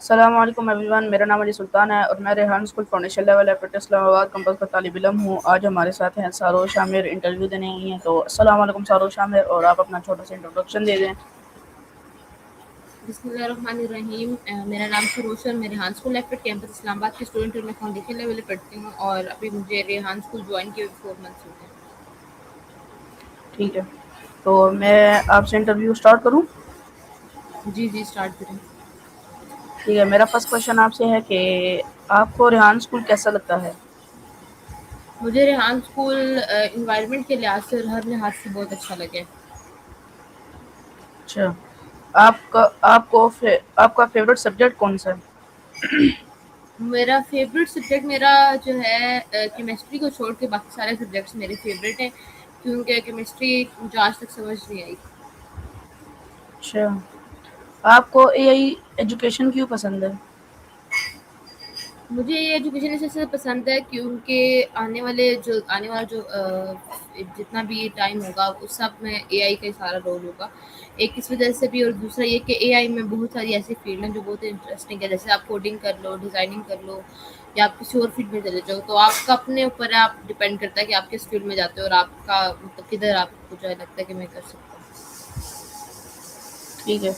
अस्सलाम वालेकुम एवरीवन, मेरा नाम अली सुल्तान है और मैं Rehan school foundation level effort Islamabad campus का तालिब इल्म हूँ। आज हमारे साथ हैं सारोश आमिर इंटरव्यू देने आई हैं। तो अस्सलाम वालेकुम सारोश आमिर, और आप अपना छोटा सा इंट्रोडक्शन दे दें। बिस्मिल्लाहिर्रहमानिर्रहीम। मेरा नाम सरोश है। मैं Rehan school effort campus Islamabad की स्टूडेंट हूँ। मैं फाउंडेशन लेवल पे पढ़ती हूँ और अभी मुझे रेहान स्कूल ज्वाइन किए 4 मंथ्स हो गए। ठीक है, तो मैं आपसे इंटरव्यू स्टार्ट करूँ। जी जी, स्टार्ट करें। ठीक है, मेरा फर्स्ट क्वेश्चन आपसे है कि आपको रेहान स्कूल कैसा लगता है। मुझे रेहान स्कूल इन्वायरमेंट के लिहाज से और हर लिहाज से बहुत अच्छा लगे। अच्छा, आपका आपका फेवरेट सब्जेक्ट कौन सा है। मेरा फेवरेट सब्जेक्ट मेरा जो है केमिस्ट्री को छोड़ के बाकी सारे सब्जेक्ट्स मेरे फेवरेट हैं, क्योंकि केमिस्ट्री मुझे आज तक समझ नहीं आई। अच्छा, आपको एआई एजुकेशन क्यों पसंद है। मुझे ये एजुकेशन इसलिए पसंद है क्योंकि आने वाला जो जितना भी टाइम होगा उस सब में एआई का ही सारा रोल होगा। एक इस वजह से भी, और दूसरा ये कि एआई में बहुत सारी ऐसी फील्ड हैं जो बहुत इंटरेस्टिंग है। जैसे आप कोडिंग कर लो, डिज़ाइनिंग कर लो, या आप किसी और फील्ड में चले जाओ, तो आपका अपने ऊपर है, आप डिपेंड करता है कि आप किस फील्ड में जाते हो और आपका मतलब किधर आपको जो है लगता है कि मैं कर सकता हूँ। ठीक है,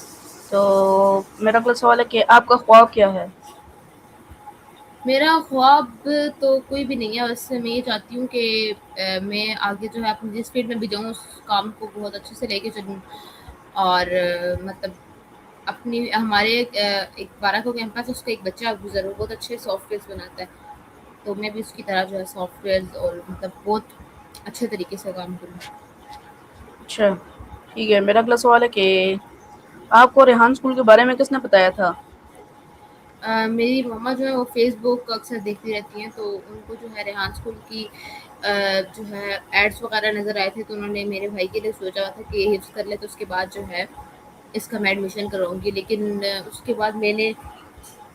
तो मेरा अगला सवाल है कि आपका ख्वाब क्या है। मेरा ख्वाब तो कोई भी नहीं है, बस मैं ये चाहती हूँ कि मैं आगे जो है अपनी जिस फील्ड में भी जाऊँ उस काम को बहुत अच्छे से लेके चलूँ। और मतलब अपनी हमारे एक 12 को कैंपस है, उसका एक बच्चा गुजर, वो बहुत अच्छे सॉफ्टवेयर बनाता है। तो मैं भी उसकी तरह जो है सॉफ्टवेयर और मतलब बहुत अच्छे तरीके से काम करूँ। अच्छा, ठीक है, मेरा अगला सवाल है कि आपको रेहान स्कूल के बारे में किसने बताया था। मेरी मम्मा जो है वो फ़ेसबुक अक्सर देखती रहती हैं, तो उनको जो है रेहान स्कूल की जो है एड्स वगैरह नज़र आए थे, तो उन्होंने मेरे भाई के लिए सोचा हुआ था कि ये हिफ्ज़ कर ले तो उसके बाद जो है इसका मैं एडमिशन करवाऊँगी। लेकिन उसके बाद मैंने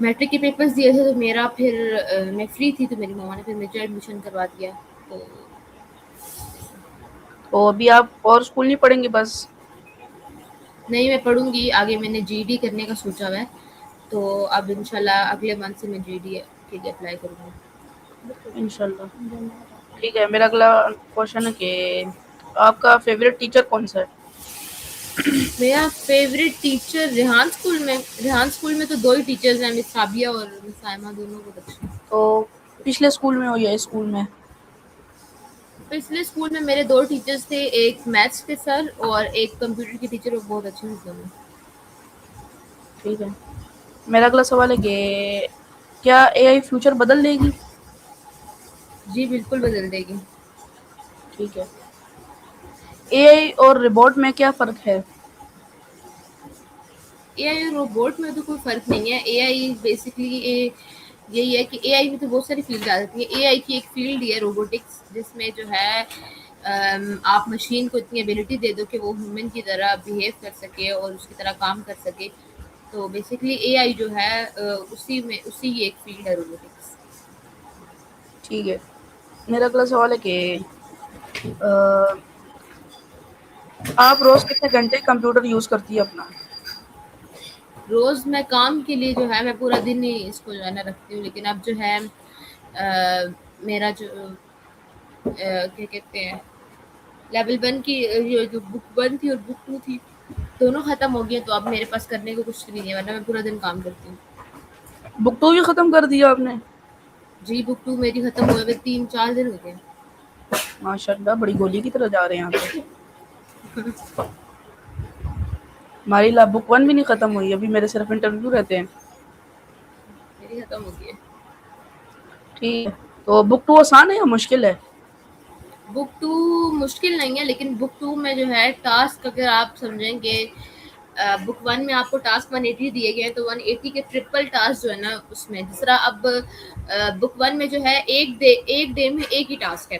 मैट्रिक के पेपर्स दिए थे, तो मेरा फिर मैं फ्री थी, तो मेरी मम्मा ने फिर मुझे एडमिशन करवा दिया। तो तो अभी आप और स्कूल नहीं पढ़ेंगे बस। नहीं, मैं पढ़ूँगी आगे, मैंने जीडी करने का सोचा हुआ है, तो अब इंशाल्लाह अगले मंथ से मैं जीडी के लिए अप्लाई करूँगी। इंशाल्लाह। ठीक है, मेरा अगला क्वेश्चन है कि आपका फेवरेट टीचर कौन सा है। मेरा फेवरेट टीचर रेहान स्कूल में तो 2 ही टीचर्स हैं, मिस साबिया और मिस साइमा, दोनों बहुत अच्छी हैं। तो पिछले स्कूल में हो या इस स्कूल में। पिछले स्कूल में मेरे 2 टीचर्स थे, एक मैथ्स के सर और एक कंप्यूटर की टीचर, वो बहुत अच्छे थे दोनों। ठीक है, मेरा अगला सवाल है कि क्या एआई फ्यूचर बदल देगी। जी, बिल्कुल बदल देगी। ठीक है, एआई और रोबोट में क्या फ़र्क है। एआई और रोबोट में तो कोई फ़र्क नहीं है। एआई बेसिकली यही है कि एआई में तो बहुत सारी फ़ील्ड आ जाती है। एआई की एक फ़ील्ड ही है रोबोटिक्स, जिसमें जो है आप मशीन को इतनी एबिलिटी दे दो कि वो ह्यूमन की तरह बिहेव कर सके और उसकी तरह काम कर सके। तो बेसिकली एआई जो है उसी की एक फ़ील्ड है रोबोटिक्स। ठीक है, मेरा अगला सवाल है कि अ, आप रोज़ कितने घंटे कंप्यूटर यूज़ करती है अपना। रोज़ मैं काम के लिए जो है मैं पूरा दिन ही इसको जो है ना रखती हूँ, लेकिन अब जो है मेरा जो क्या कहते हैं, लेवल 1 की ये जो बुक 1 थी और बुक 2 थी, दोनों ख़त्म हो गई हैं, तो अब मेरे पास करने को कुछ भी नहीं है, वरना मैं पूरा दिन काम करती हूँ। बुक तो भी ख़त्म कर दिया आपने। जी, बुक 2 मेरी ख़त्म हुए हुए 3-4 दिन हो गए हैं। माशाल्लाह, बड़ी गोली की तरह जा रहे हैं आप तो। हमारी ला बुक 1 भी नहीं ख़त्म हुई, अभी मेरे सिर्फ इंटरव्यू रहते हैं। मेरी ख़त्म हो गई है। ठीक है, तो बुक 2 आसान है या मुश्किल है। बुक 2 मुश्किल नहीं है, लेकिन बुक 2 में जो है टास्क अगर आप समझेंगे, बुक 1 में आपको टास्क 180 दिए गए हैं, तो 180 के ट्रिपल टास्क जो है ना उसमें, जिस तरह अब बुक 1 में जो है एक डे में एक ही टास्क है,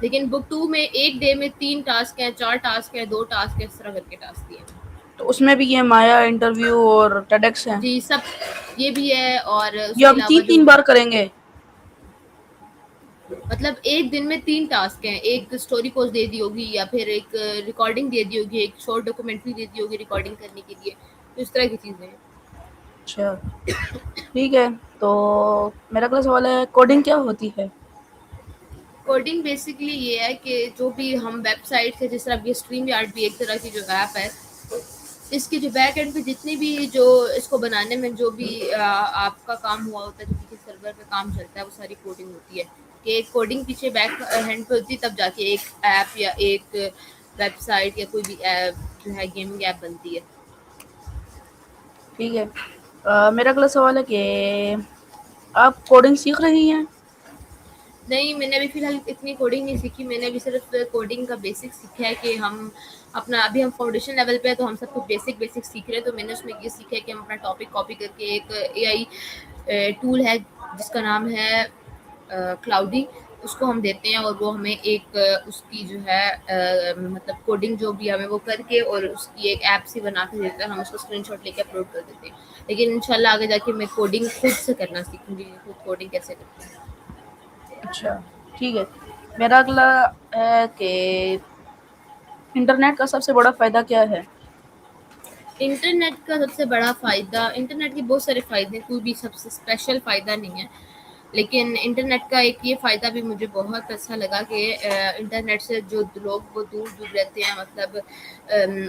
लेकिन बुक 2 में एक डे में 3 टास्क हैं, 4 टास्क हैं, 2 टास्क हैं, इस तरह करके टास्क दिए हैं। तो उसमें भी ये माया इंटरव्यू और टेडेक्स हैं। जी, सब ये भी है, और ये उसके हम अलावा तीन जो तीन बार करेंगे। मतलब एक दिन में 3 टास्क हैं, एक स्टोरी पोस्ट दे दी होगी या फिर एक रिकॉर्डिंग दे दी होगी, एक शॉर्ट डॉक्यूमेंट्री दे दी होगी रिकॉर्डिंग करने के लिए, तो इस तरह की चीज़ें हैं। अच्छा, ठीक है। तो मेरा अगला सवाल है, कोडिंग क्या होती है? कोडिंग बेसिकली ये है कि जो भी हम वेबसाइट से, जिस तरह ये स्ट्रीम यार्ड भी एक तरह की जो ऐप है, इसकी जो बैक एंड पे जितनी भी जो इसको बनाने में जो भी आपका काम हुआ होता है, जो पीछे सर्वर पे काम चलता है, वो सारी कोडिंग होती है। कि एक कोडिंग पीछे बैक हैंड पे होती है, तब जाके एक ऐप या एक वेबसाइट या कोई भी ऐप जो है गेमिंग ऐप बनती है। ठीक है। मेरा अगला सवाल है कि आप कोडिंग सीख रही हैं? नहीं, मैंने अभी फ़िलहाल इतनी कोडिंग नहीं सीखी, मैंने अभी सिर्फ़ कोडिंग का बेसिक सीखा है कि हम अपना अभी हम फाउंडेशन लेवल पे हैं, तो हम सब कुछ बेसिक सीख रहे हैं। तो मैंने उसमें ये सीखा है कि हम अपना टॉपिक कॉपी करके एक एआई टूल है जिसका नाम है क्लाउडी, उसको हम देते हैं और वो हमें एक उसकी जो है मतलब कोडिंग जो भी हमें वो करके और उसकी एक ऐप सी बना के देता है, हम उसको स्क्रीनशॉट लेके अपलोड कर देते हैं। लेकिन इंशाल्लाह आगे जाके मैं कोडिंग खुद से करना सीखूँगी, खुद कोडिंग कैसे करते हैं। अच्छा, ठीक है। मेरा अगला है कि इंटरनेट का सबसे बड़ा फ़ायदा क्या है? इंटरनेट का सबसे बड़ा फ़ायदा, इंटरनेट के बहुत सारे फ़ायदे हैं, कोई भी सबसे स्पेशल फ़ायदा नहीं है। लेकिन इंटरनेट का एक ये फ़ायदा भी मुझे बहुत अच्छा लगा कि इंटरनेट से जो लोग वो दूर-दूर रहते हैं, मतलब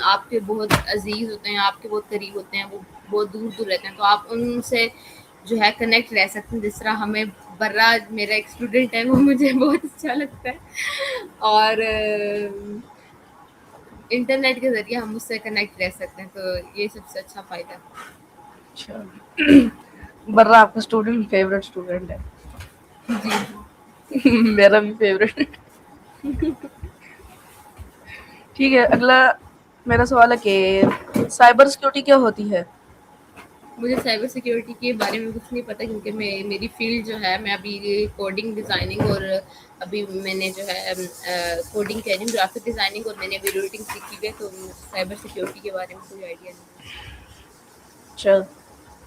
आपके बहुत अज़ीज़ होते हैं, आपके बहुत करीब होते हैं, वो बहुत दूर-दूर रहते हैं, तो आप उनसे जो है कनेक्ट रह सकते हैं। जिस तरह हमें बर्रा मेरा एक स्टूडेंट है, वो मुझे बहुत अच्छा लगता है और इंटरनेट के ज़रिए हम उससे कनेक्ट रह सकते हैं, तो ये सबसे अच्छा फ़ायदा है। अच्छा। बर्रा आपका स्टूडेंट फेवरेट स्टूडेंट है। जी। मेरा भी फेवरेट है। ठीक है, अगला मेरा सवाल है कि साइबर सिक्योरिटी क्या होती है? मुझे साइबर सिक्योरिटी के बारे में कुछ नहीं पता, क्योंकि मैं मेरी फ़ील्ड जो है, मैं अभी कोडिंग डिज़ाइनिंग और अभी मैंने जो है कोडिंग कह रही हूँ, ग्राफ़िक डिज़ाइनिंग, और मैंने वीडियो एडिटिंग सीखी हुई है, तो साइबर सिक्योरिटी के बारे में कोई आइडिया नहीं है। अच्छा,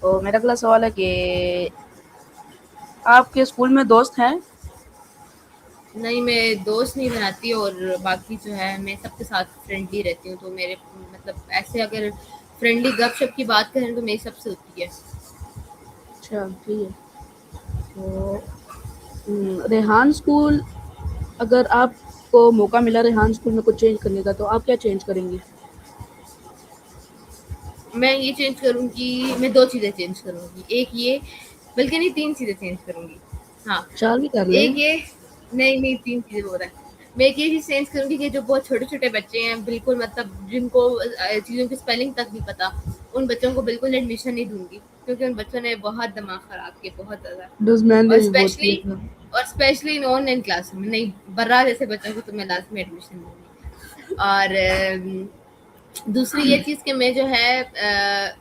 तो मेरा अगला सवाल है कि आपके स्कूल में दोस्त हैं? नहीं, मैं दोस्त नहीं बनाती और बाकी जो है मैं सबके साथ फ्रेंडली रहती हूँ, तो मेरे मतलब ऐसे अगर फ्रेंडली गप-शप की बात करें तो मेरी सबसे होती है। अच्छा, ठीक है। तो रेहान स्कूल, अगर आपको मौका मिला रेहान स्कूल में कुछ चेंज करने का, तो आप क्या चेंज करेंगी? मैं ये चेंज करूँगी, मैं 2 चीज़ें चेंज करूँगी। एक ये, बल्कि नहीं 3 चीज़ें चेंज करूँगी। हाँ, 4 भी कर एक लें। ये, नहीं 3 चीज़ें बोल रहा है। मैं एक ये चीज़ चेंज करूँगी कि जो बहुत छोटे-छोटे बच्चे हैं, बिल्कुल मतलब जिनको चीज़ों की स्पेलिंग तक नहीं पता, उन बच्चों को बिल्कुल एडमिशन नहीं दूँगी, क्योंकि उन बच्चों ने बहुत दिमाग खराब किए, बहुत ज़्यादा। डूज़ मैंने और भी बहुत स्पेशली किया था। इन ऑनलाइन क्लास में नहीं, बर्रा जैसे बच्चों को तो मैं लाज़मी एडमिशन दूँगी। और दूसरी ये चीज़ कि मैं जो है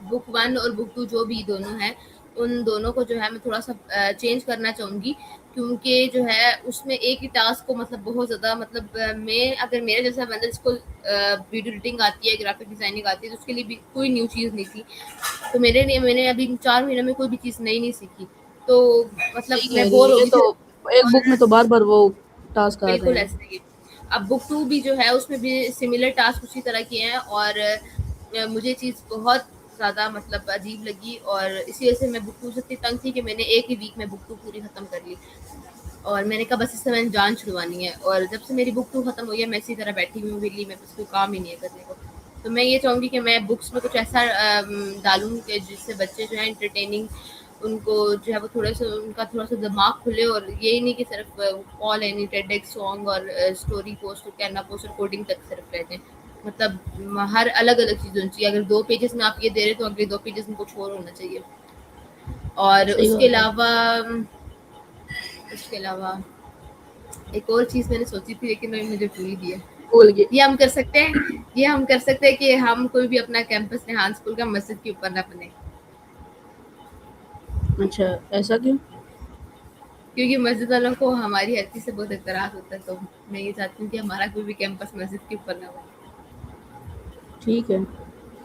बुक 1 और बुक 2 जो भी दोनों हैं, उन दोनों को जो है मैं थोड़ा-सा चेंज करना चाहूँगी, क्योंकि जो है उसमें एक ही टास्क को मतलब बहुत ज़्यादा मतलब मैं अगर मेरे जैसा बंदा जिसको वीडियो एडिटिंग आती है, ग्राफ़िक डिज़ाइनिंग आती है, तो उसके लिए भी कोई न्यू चीज़ नहीं थी। तो मेरे लिए मैंने अभी 4 महीने में कोई भी चीज़ नई नहीं सीखी। तो मतलब सही कह मैं रही बोर हैं, हो ये गई तो थी एक बुक और में तो बार-बार वो टास्क आ रहे बिल्कुल हैं। ऐसे ही। अब बुक 2 भी जो है उसमें भी सिमिलर टास्क उसी तरह के हैं और मुझे चीज़ बहुत ज़्यादा मतलब अजीब लगी और इसी वज़ह से मैं बुक 2 से इतनी तंग थी कि मैंने एक ही वीक में बुक 2 पूरी ख़त्म कर ली। और मैंने कहा बस इससे मैंने जान छुड़वानी है और जब से मेरी बुक 2 ख़त्म हुई है, मैं इसी तरह बैठी हुई हूँ वेली, मेरे पास कोई काम ही नहीं है करने को। तो मैं ये चाहूँगी कि मैं बुक्स में कुछ ऐसा डालूँ कि जिससे बच्चे जो है एंटरटेनिंग, उनको जो है वो थोड़ा-सा उनका थोड़ा-सा दिमाग खुले और यही नहीं कि सिर्फ़ ऑल एनी टेडेक्स सॉन्ग और स्टोरी पोस्ट और कैनवा पोस्ट और कोडिंग तक सिर्फ़ रह जाएँ। मतलब हर अलग-अलग चीज़ होनी चाहिए। अगर 2 पेजेज़ में आप ये दे रहे हैं तो अगले 2 पेजेज़ में कुछ और होना चाहिए। और सही बात है। उसके अलावा एक और चीज़ मैंने सोची थी, लेकिन अभी मुझे भूल ही गई है। भूल गए। ये हम कर सकते हैं कि हम कोई भी अपना कैंपस रेहान स्कूल का मस्जिद के ऊपर ना बने। अच्छा, ऐसा क्यों? क्योंकि मस्जिद वालों को हमारी हर चीज़ से बहुत एतराज़ होता है, तो मैं ये चाहती हूँ कि हमारा कोई भी कैंपस मस्जिद के ऊपर ना बने। ठीक है।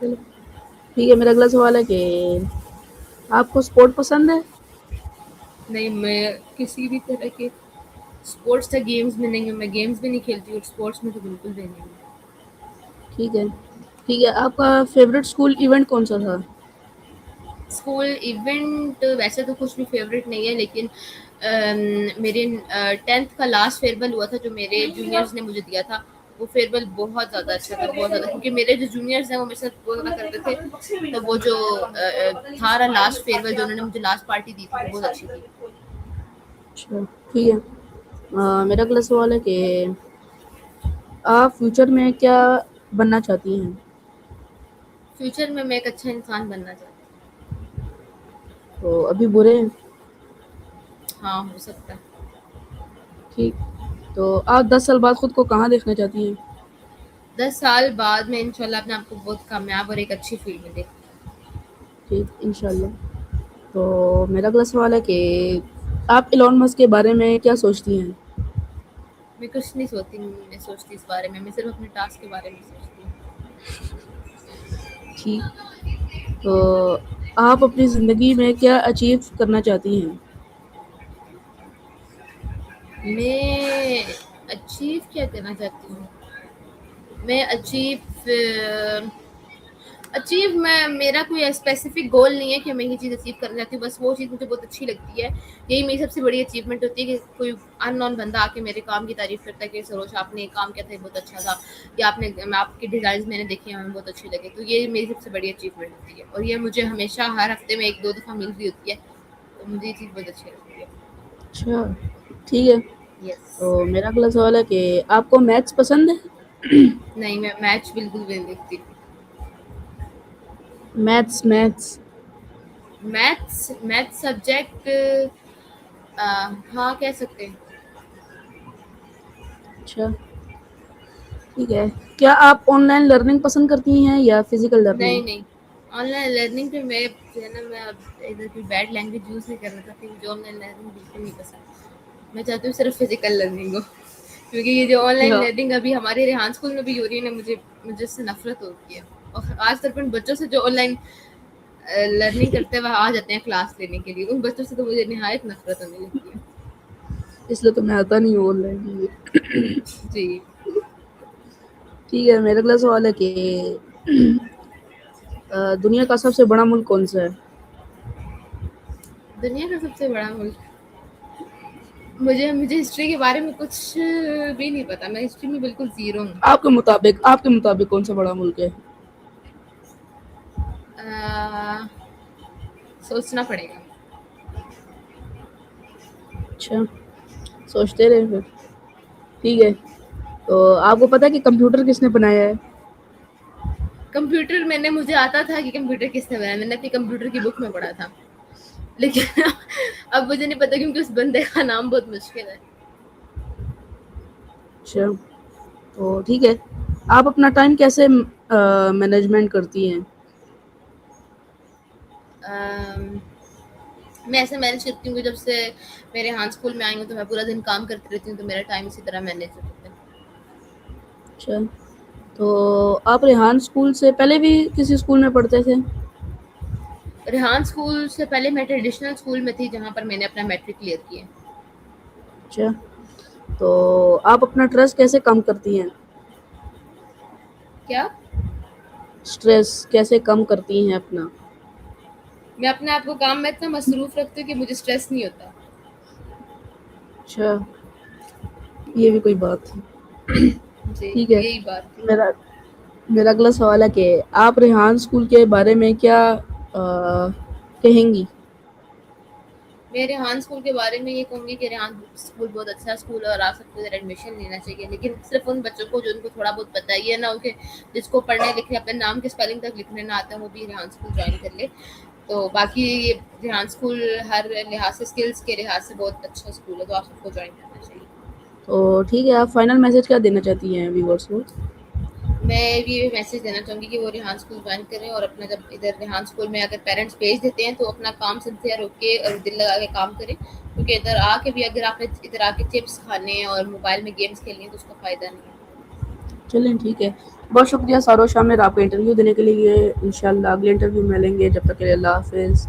चलो, ठीक है, मेरा अगला सवाल है कि आपको स्पोर्ट पसंद है? नहीं, मैं किसी भी तरह के स्पोर्ट्स या गेम्स में नहीं हूँ, मैं गेम्स भी नहीं खेलती और स्पोर्ट्स में तो बिल्कुल भी नहीं हूँ। ठीक है। ठीक है, आपका फ़ेवरेट स्कूल इवेंट कौन-सा था? स्कूल इवेंट वैसे तो कुछ भी फेवरेट नहीं है, लेकिन मेरे 10th का लास्ट फेयरवेल हुआ था जो मेरे जूनियर्स ने मुझे दिया था। वो फेयरवेल बहुत ज़्यादा अच्छा था, बहुत ज़्यादा, क्योंकि मेरे जो जूनियर्स हैं वो मेरे साथ बहुत ज़्यादा करते थे। तो वो जो था ना लास्ट फेयरवेल, जो उन्होंने मुझे लास्ट पार्टी दी थी, वो बहुत अच्छी थी। अच्छा, ठीक है। मेरा अगला सवाल है कि आप फ्यूचर में क्या बनना चाहती हैं? फ्यूचर में मैं एक अच्छा इंसान बनना चाहती तो अभी बुरे हैं? हूँ। हाँ, हो सकता है। ठीक। तो आप 10 साल बाद खुद को कहाँ देखना चाहती हैं? 10 साल बाद मैं इंशाल्लाह अपने आप को बहुत कामयाब और एक अच्छी फील्ड में देखूँ। ठीक, इंशाल्लाह। तो मेरा अगला सवाल है कि आप इलॉन मस्क के बारे में क्या सोचती हैं? मैं कुछ नहीं सोचती इस बारे में, मैं सिर्फ अपने टास्क के बारे में सोचती हूँ। ठीक। तो आप अपनी ज़िंदगी में क्या अचीव करना चाहती हैं? मैं अचीव क्या करना चाहती हूँ? मैं अचीव मेरा कोई स्पेसिफिक गोल नहीं है कि मैं ये चीज़ अचीव करना चाहती हूँ, बस वो चीज़ मुझे बहुत अच्छी लगती है। यही मेरी सबसे बड़ी अचीवमेंट होती है कि कोई अननोन बंदा आके मेरे काम की तारीफ़ करता है कि सरोज आपने ये काम किया था, ये बहुत अच्छा था, या आपके डिज़ाइन्स मैंने देखे हैं, हमें बहुत अच्छे लगे। तो ये मेरी सबसे बड़ी अचीवमेंट होती है, और ये मुझे हमेशा हर हफ्ते में 1-2 दफ़ा मिल रही होती है, तो मुझे ये चीज़ बहुत अच्छी लगती है। अच्छा, ठीक है। यस। तो मेरा अगला सवाल है कि आपको मैथ्स पसंद है? नहीं, मैं मैच बिल्कुल भी नहीं देखती। मैथ्स। मैथ्स मैथ्स सब्जेक्ट, हाँ, कह सकते हैं। अच्छा, ठीक है। क्या आप ऑनलाइन लर्निंग पसंद करती हैं या फिज़िकल लर्निंग? नहीं, नहीं। ऑनलाइन लर्निंग पे मैं जो है ना, मैं अब इधर कोई बैड लैंग्वेज यूज़ नहीं करना चाहती, मुझे ऑनलाइन लर्निंग बिल्कुल नहीं पसंद। मैं चाहती हूँ सिर्फ़ फिज़िकल लर्निंग हो। क्योंकि ये जो ऑनलाइन अच्छा, लर्निंग अभी हमारे रेहान स्कूल में भी हो रही है ना, मुझे उससे नफ़रत होती है। और ख़ास तौर पे उन बच्चों से जो ऑनलाइन लर्निंग करते हुए आ जाते हैं क्लास लेने के लिए, उन बच्चों से तो मुझे निहायत नफ़रत होने लगती है। इसलिए तो मैं आता नहीं हूँ ऑनलाइन के लिए। जी। ठीक है, मेरा अगला सवाल है कि दुनिया का सबसे बड़ा मुल्क कौन-सा है? दुनिया का सबसे बड़ा मुल्क, मुझे मुझे हिस्ट्री के बारे में कुछ भी नहीं पता। मैं हिस्ट्री में बिल्कुल ज़ीरो हूँ। आपके मुताबिक कौन-सा बड़ा मुल्क है? अ, सोचना पड़ेगा। अच्छा, सोचते रहे फिर। ठीक है। तो आपको पता है कि कंप्यूटर किसने बनाया है? कंप्यूटर, मुझे आता था कि कंप्यूटर किसने बनाया, मैंने अपनी कंप्यूटर की बुक में पढ़ा था। लेकिन अब मुझे नहीं पता, क्योंकि उस बंदे का नाम बहुत मुश्किल है। अच्छा, तो ठीक है। आप अपना टाइम कैसे मैनेजमेंट करती हैं? अम, मैं ऐसे मैनेज करती हूँ कि जब से मेरे यहाँ स्कूल में आई हूँ, तो मैं पूरा दिन काम करती रहती हूँ, तो मेरा टाइम इसी तरह मैनेज होता है। अच्छा, तो आप रेहान स्कूल से पहले भी किसी स्कूल में पढ़ते थे? रेहान स्कूल से पहले मैं ट्रेडिशनल स्कूल में थी, जहाँ पर मैंने अपना मैट्रिक क्लियर किया। अच्छा, तो आप अपना ट्रस्ट कैसे कम करती हैं? क्या? स्ट्रेस कैसे कम करती हैं अपना? मैं अपने आप को काम में इतना मसरूफ रखती हूँ कि मुझे स्ट्रेस नहीं होता। अच्छा, ये भी कोई बात है। जी, ठीक है। यही बात थी। मेरा मेरा अगला सवाल है कि आप रेहान स्कूल के बारे में क्या कहेंगी? मैं रेहान स्कूल के बारे में ये कहूँगी कि रेहान स्कूल बहुत अच्छा स्कूल है और आप सबको इधर एडमिशन लेना चाहिए। लेकिन सिर्फ़ उन बच्चों को जो उनको थोड़ा बहुत पता ही है ना, उनके जिसको पढ़ने लिखने अपने नाम के स्पेलिंग तक लिखने ना आता है, वो भी रेहान स्कूल जॉइन कर ले। तो बाकी ये रेहान स्कूल हर लिहाज से, स्किल्स के लिहाज से बहुत अच्छा स्कूल है, तो आप सबको जॉइन करना चाहिए। तो ठीक है, आप फाइनल मैसेज क्या देना चाहती हैं व्यूअर्स को? मैं ये मैसेज देना चाहूँगी कि वो रेहान स्कूल जॉइन करें, और अपना जब इधर रेहान स्कूल में अगर पेरेंट्स भेज देते हैं, तो अपना काम सिंसियर होके और दिल लगा के काम करें, क्योंकि इधर आके भी अगर आपने इधर आके चिप्स खाने हैं और मोबाइल में गेम्स खेलनी है, तो उसका फ़ायदा नहीं है। चलें, ठीक है। बहुत शुक्रिया सारोश आमिर आपका इंटरव्यू देने के लिए। इंशाल्लाह अगले इंटरव्यू में मिलेंगे। जब तक के लिए अल्लाह हाफ़िज़।